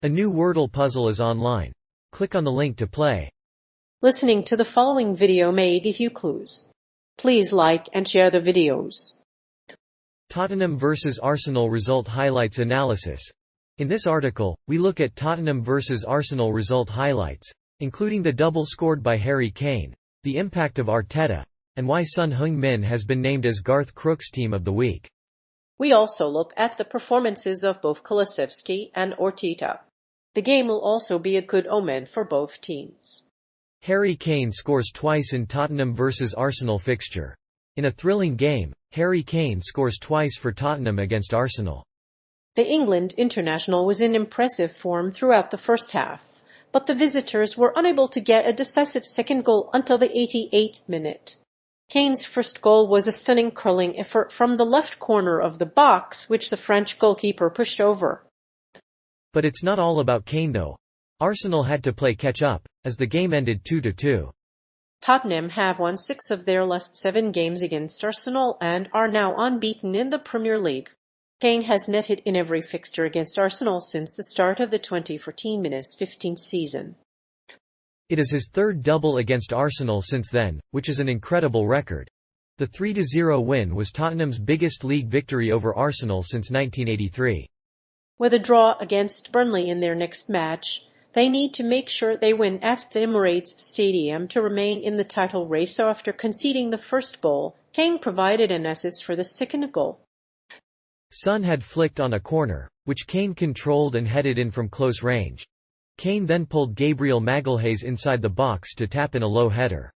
A new Wordle puzzle is online. Click on the link to play. Listening to the following video may give you clues. Please like and share the videos. Tottenham vs Arsenal result highlights analysis. In this article, we look at Tottenham vs Arsenal result highlights, including the double scored by Harry Kane, the impact of Arteta, and why Son Heung-min has been named as Garth Crooks Team of the Week. We also look at the performances of both Kulusevski and Arteta. The game will also be a good omen for both teams. Harry Kane scores twice in Tottenham vs Arsenal fixture. In a thrilling game, Harry Kane scores twice for Tottenham against Arsenal. The England international was in impressive form throughout the first half, but the visitors were unable to get a decisive second goal until the 88th minute. Kane's first goal was a stunning curling effort from the left corner of the box, which the French goalkeeper pushed over. But it's not all about Kane though. Arsenal had to play catch-up, as the game ended 2-2. Tottenham have won 6 of their last 7 games against Arsenal and are now unbeaten in the Premier League. Kane has netted in every fixture against Arsenal since the start of the 2014-15 season. It is his third double against Arsenal since then, which is an incredible record. The 3-0 win was Tottenham's biggest league victory over Arsenal since 1983. With a draw against Burnley in their next match, they need to make sure they win at the Emirates Stadium to remain in the title race. So after conceding the first goal, Kane provided an assist for the second goal. Son had flicked on a corner, which Kane controlled and headed in from close range. Kane then pulled Gabriel Magalhaes inside the box to tap in a low header.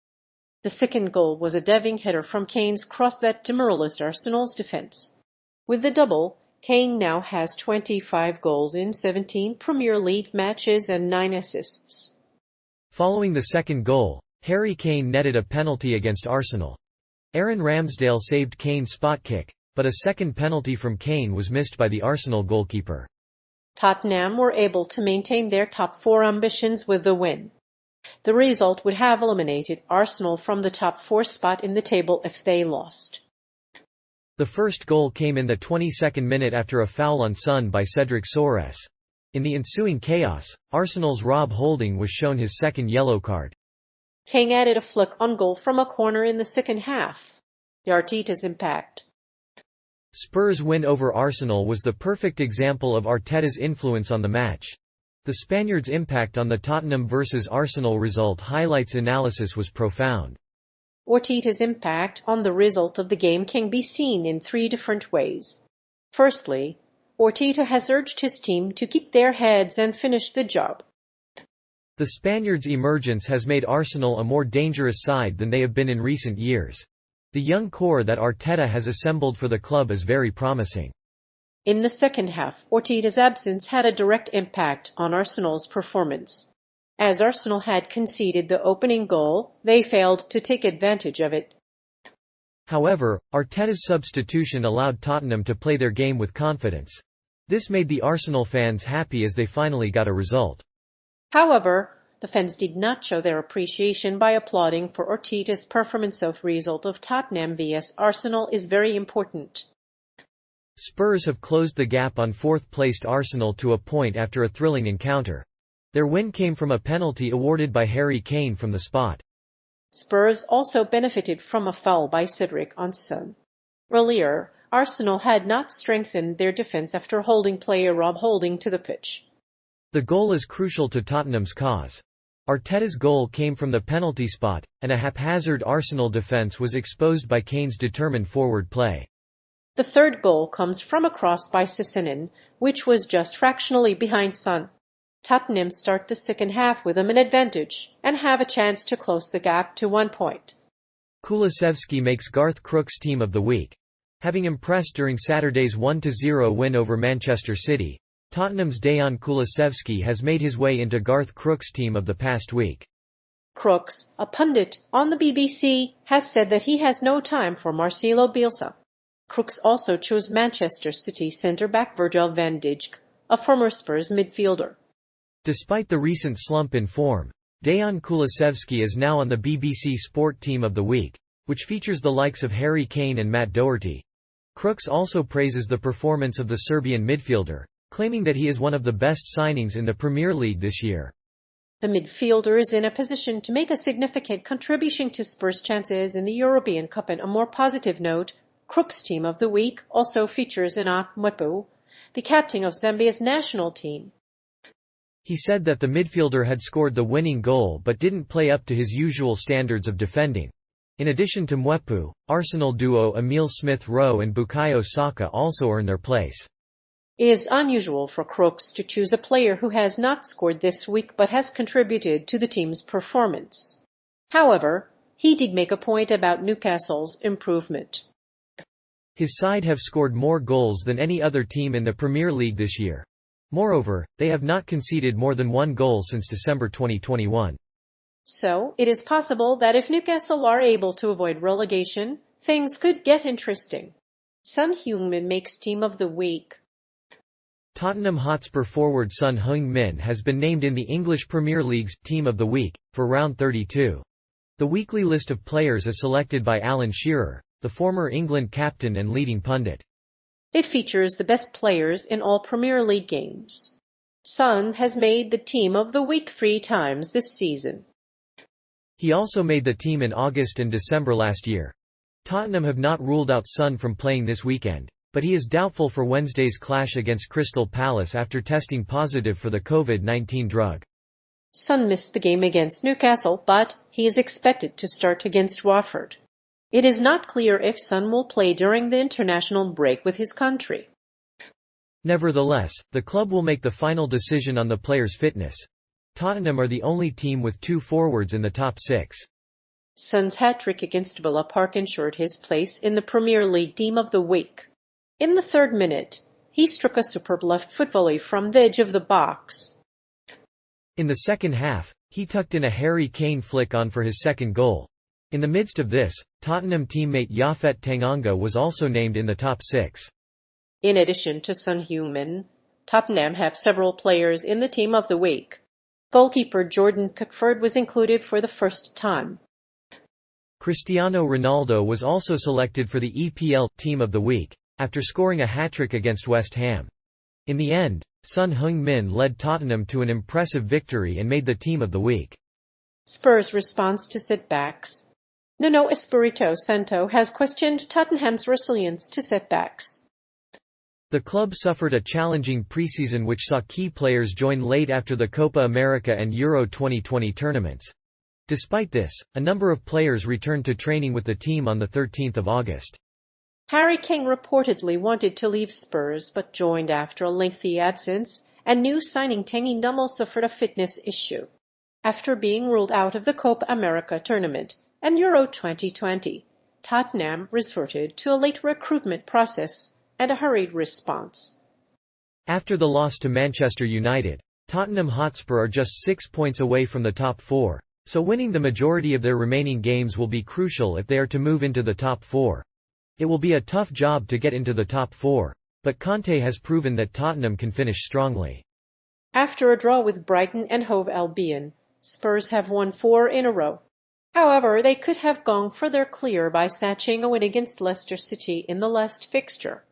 The second goal was a diving header from Kane's cross that demoralized Arsenal's defence. With the double, Kane now has 25 goals in 17 Premier League matches and 9 assists. Following the second goal, Harry Kane netted a penalty against Arsenal. Aaron Ramsdale saved Kane's spot kick, but a second penalty from Kane was missed by the Arsenal goalkeeper. Tottenham were able to maintain their top 4 ambitions with the win. The result would have eliminated Arsenal from the top 4 spot in the table if they lost. The first goal came in the 22nd minute after a foul on Son by Cedric Soares. In the ensuing chaos, Arsenal's Rob Holding was shown his second yellow card. Kane added a flick on goal from a corner in the second half. Arteta's impact. Spurs' win over Arsenal was the perfect example of Arteta's influence on the match. The Spaniard's impact on the Tottenham vs Arsenal result highlights analysis was profound. Arteta's impact on the result of the game can be seen in 3 different ways. Firstly, Arteta has urged his team to keep their heads and finish the job. The Spaniards' emergence has made Arsenal a more dangerous side than they have been in recent years. The young core that Arteta has assembled for the club is very promising. In the second half, Arteta's absence had a direct impact on Arsenal's performance. As Arsenal had conceded the opening goal, they failed to take advantage of it. However, Arteta's substitution allowed Tottenham to play their game with confidence. This made the Arsenal fans happy as they finally got a result. However, the fans did not show their appreciation by applauding for Arteta's performance. The result of Tottenham vs Arsenal is very important. Spurs have closed the gap on 4th-placed Arsenal to a point after a thrilling encounter. Their win came from a penalty awarded by Harry Kane from the spot. Spurs also benefited from a foul by Cedric on Son. Earlier, Arsenal had not strengthened their defence after holding player Rob Holding to the pitch. The goal is crucial to Tottenham's cause. Arteta's goal came from the penalty spot, and a haphazard Arsenal defence was exposed by Kane's determined forward play. The third goal comes from a cross by Sessegnon, which was just fractionally behind Son. Tottenham start the second half with an advantage, and have a chance to close the gap to 1 point. Kulusevski makes Garth Crooks Team of the Week. Having impressed during Saturday's 1-0 win over Manchester City, Tottenham's Dejan Kulusevski has made his way into Garth Crooks' Team of the past week. Crooks, a pundit on the BBC, has said that he has no time for Marcelo Bielsa. Crooks also chose Manchester City centre-back Virgil van Dijk, a former Spurs midfielder. Despite the recent slump in form, Dejan Kulusevski is now on the BBC Sport Team of the Week, which features the likes of Harry Kane and Matt Doherty. Crooks also praises the performance of the Serbian midfielder, claiming that he is one of the best signings in the Premier League this year. The midfielder is in a position to make a significant contribution to Spurs' chances in the European Cup. On a more positive note, Krook's Team of the Week also features Enoch Mwepu, the captain of Zambia's national team. He said that the midfielder had scored the winning goal but didn't play up to his usual standards of defending. In addition to Mwepu, Arsenal duo Emile Smith-Rowe and Bukayo Saka also earned their place. It is unusual for Crooks to choose a player who has not scored this week but has contributed to the team's performance. However, he did make a point about Newcastle's improvement. His side have scored more goals than any other team in the Premier League this year. Moreover, they have not conceded more than one goal since December 2021. So, it is possible that if Newcastle are able to avoid relegation, things could get interesting. Son Heung-min makes Team of the Week. Tottenham Hotspur forward Son Heung-min has been named in the English Premier League's Team of the Week for round 32. The weekly list of players is selected by Alan Shearer, the former England captain and leading pundit. It features the best players in all Premier League games. Son has made the Team of the Week 3 times this season. He also made the team in August and December last year. Tottenham have not ruled out Son from playing this weekend, but he is doubtful for Wednesday's clash against Crystal Palace after testing positive for the COVID-19 drug. Son missed the game against Newcastle, but he is expected to start against Watford. It is not clear if Son will play during the international break with his country. Nevertheless, the club will make the final decision on the player's fitness. Tottenham are the only team with 2 forwards in the top 6. Son's hat-trick against Villa Park ensured his place in the Premier League Team of the Week. In the 3rd minute, he struck a superb left foot volley from the edge of the box. In the second half, he tucked in a Harry Kane flick-on for his second goal. In the midst of this, Tottenham teammate Yaphet Tanganga was also named in the top 6. In addition to Son Heung-min, Tottenham have several players in the Team of the Week. Goalkeeper Jordan Pickford was included for the first time. Cristiano Ronaldo was also selected for the EPL Team of the Week, after scoring a hat-trick against West Ham. In the end, Son Heung-min led Tottenham to an impressive victory and made the Team of the Week. Spurs' response to setbacks. Nuno Espirito Santo has questioned Tottenham's resilience to setbacks. The club suffered a challenging preseason which saw key players join late after the Copa America and Euro 2020 tournaments. Despite this, a number of players returned to training with the team on the 13th of August. Harry Kane reportedly wanted to leave Spurs but joined after a lengthy absence, and new signing Tanguy Ndombele suffered a fitness issue. After being ruled out of the Copa America tournament and Euro 2020, Tottenham resorted to a late recruitment process and a hurried response. After the loss to Manchester United, Tottenham Hotspur are just 6 points away from the top 4, so winning the majority of their remaining games will be crucial if they are to move into the top 4. It will be a tough job to get into the top 4, but Conte has proven that Tottenham can finish strongly. After a draw with Brighton and Hove Albion, Spurs have won 4 in a row. However, they could have gone further clear by snatching a win against Leicester City in the last fixture.